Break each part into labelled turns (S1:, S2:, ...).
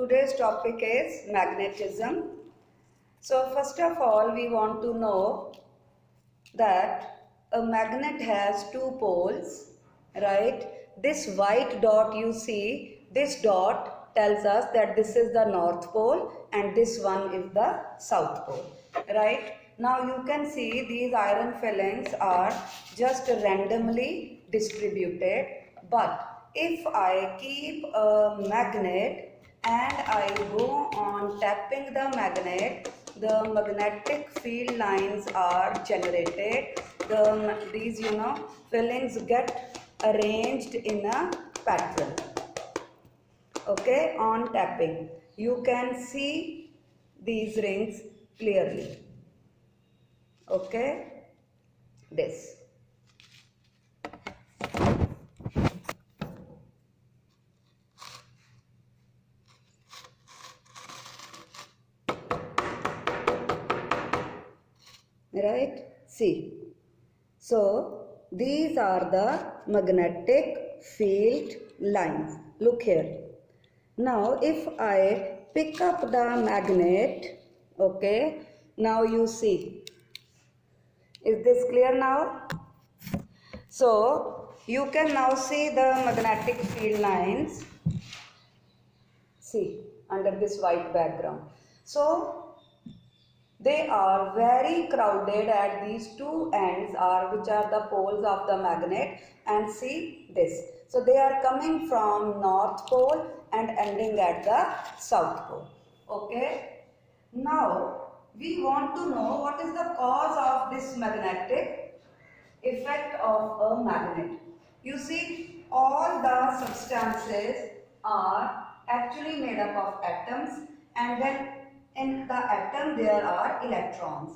S1: today's topic is magnetism. So first of all, we want to know that a magnet has two poles, right? This white dot you see, this dot tells us that this is the north pole and this one is the south pole, right? Now you can see these iron filings are just randomly distributed, but if I keep a magnet and I go on tapping the magnet, the magnetic field lines are generated. These fillings get arranged in a pattern. Okay, on tapping you can see these rings clearly. Okay, this. Right, see, so these are the magnetic field lines. Look here. Now if I pick up the magnet, okay, now you see, is this clear now? So you can now see the magnetic field lines, see, under this white background. So they are very crowded at these two ends which are the poles of the magnet, and see this. So they are coming from north pole and ending at the south pole. Okay. Now we want to know what is the cause of this magnetic effect of a magnet. You see, all the substances are actually made up of atoms, and then in the atom there are electrons.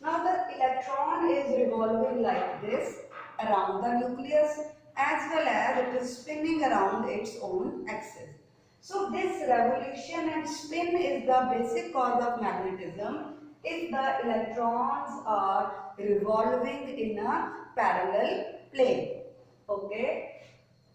S1: Now the electron is revolving like this around the nucleus, as well as it is spinning around its own axis. So this revolution and spin is the basic cause of magnetism if the electrons are revolving in a parallel plane. Okay.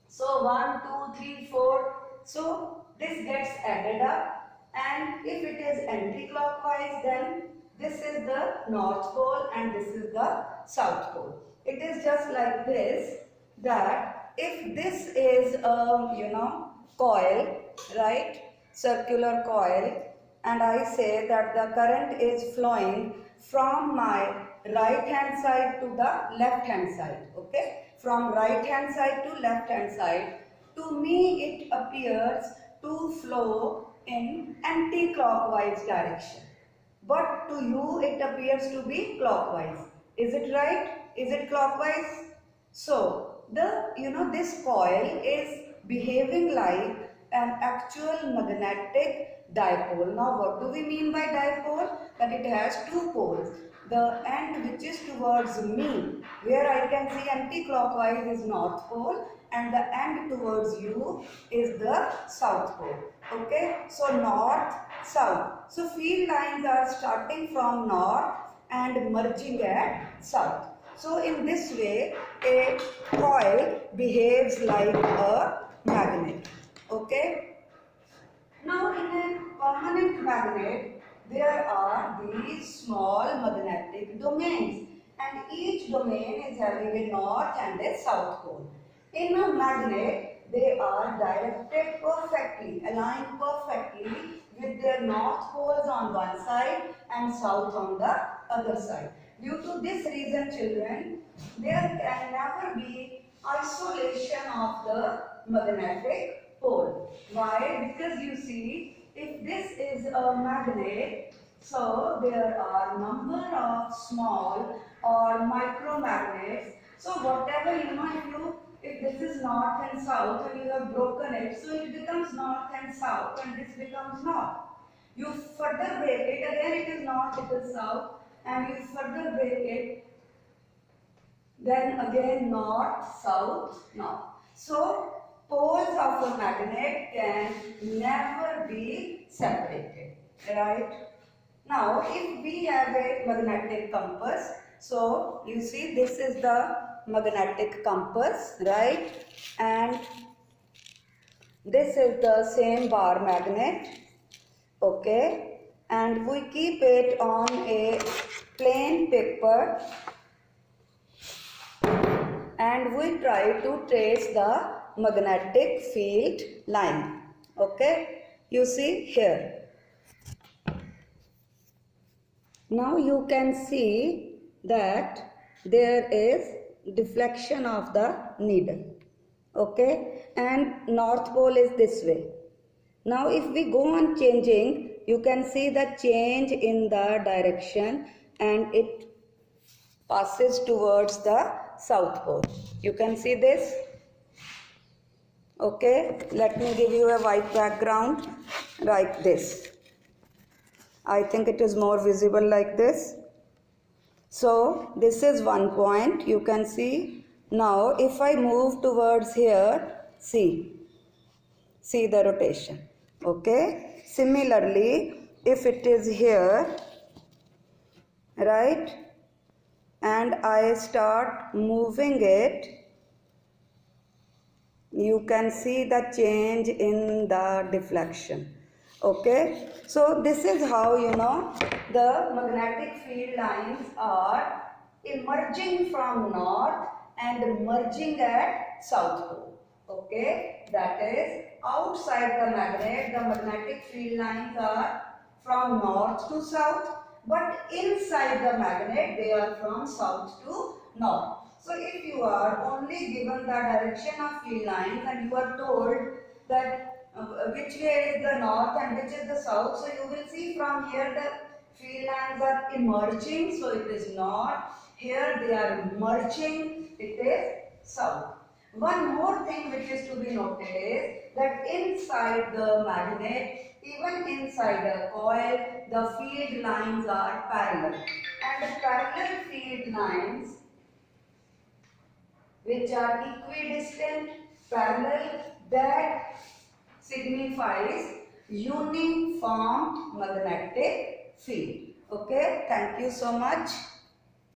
S1: So 1, 2, 3, 4. So this gets added up. And if it is anti-clockwise, then this is the north pole and this is the south pole. It is just like this, that if this is a coil, right, circular coil, and I say that the current is flowing from my right hand side to the left hand side, okay, from right hand side to left hand side, to me it appears to flow in anti-clockwise direction, but to you it appears to be clockwise. Is it right? Is it clockwise? So this coil is behaving like an actual magnetic dipole. Now what do we mean by dipole? That it has two poles. The end which is towards me, where I can see anti-clockwise, is north pole, and the end towards you is the south pole. Okay, so north, south. So field lines are starting from north and merging at south. So in this way a coil behaves like a magnet. Okay. Now in a permanent magnet there are these small magnetic domains, and each domain is having a north and a south pole. In a magnet, they are directed perfectly, aligned perfectly with their north poles on one side and south on the other side. Due to this reason, children, there can never be isolation of the magnetic pole. Why? Because you see, if this is a magnet, so there are number of small or micromagnets. So whatever if this is north and south and you have broken it, so it becomes north and south, and this becomes north. You further break it, again it is north, it is south, and you further break it, then again north, south, north. So poles of a magnet can never be separated, right? Now if we have a magnetic compass, so you see this is the magnetic compass, right, and this is the same bar magnet, Okay, and we keep it on a plain paper and we try to trace the magnetic field line. Okay, you see here. Now you can see that there is deflection of the needle. Okay, and north pole is this way. Now if we go on changing, you can see the change in the direction and it passes towards the south pole. You can see this. Okay, let me give you a white background like this. I think it is more visible like this. So this is one point, you can see. Now if I move towards here, see the rotation. Okay, similarly if it is here, right, and I start moving it, you can see the change in the deflection. Okay, so this is how the magnetic field lines are emerging from north and merging at south pole. Okay, that is outside the magnet, the magnetic field lines are from north to south, but inside the magnet they are from south to north. So if you are only given the direction of field lines and you are told that which way is the north and which is the south, so you will see from here the field lines are emerging, so it is north. Here they are merging, it is south. One more thing which is to be noted is that inside the magnet, even inside the coil, the field lines are parallel. And the parallel field lines which are equidistant, parallel, that signifies uniform magnetic field. Okay, thank you so much.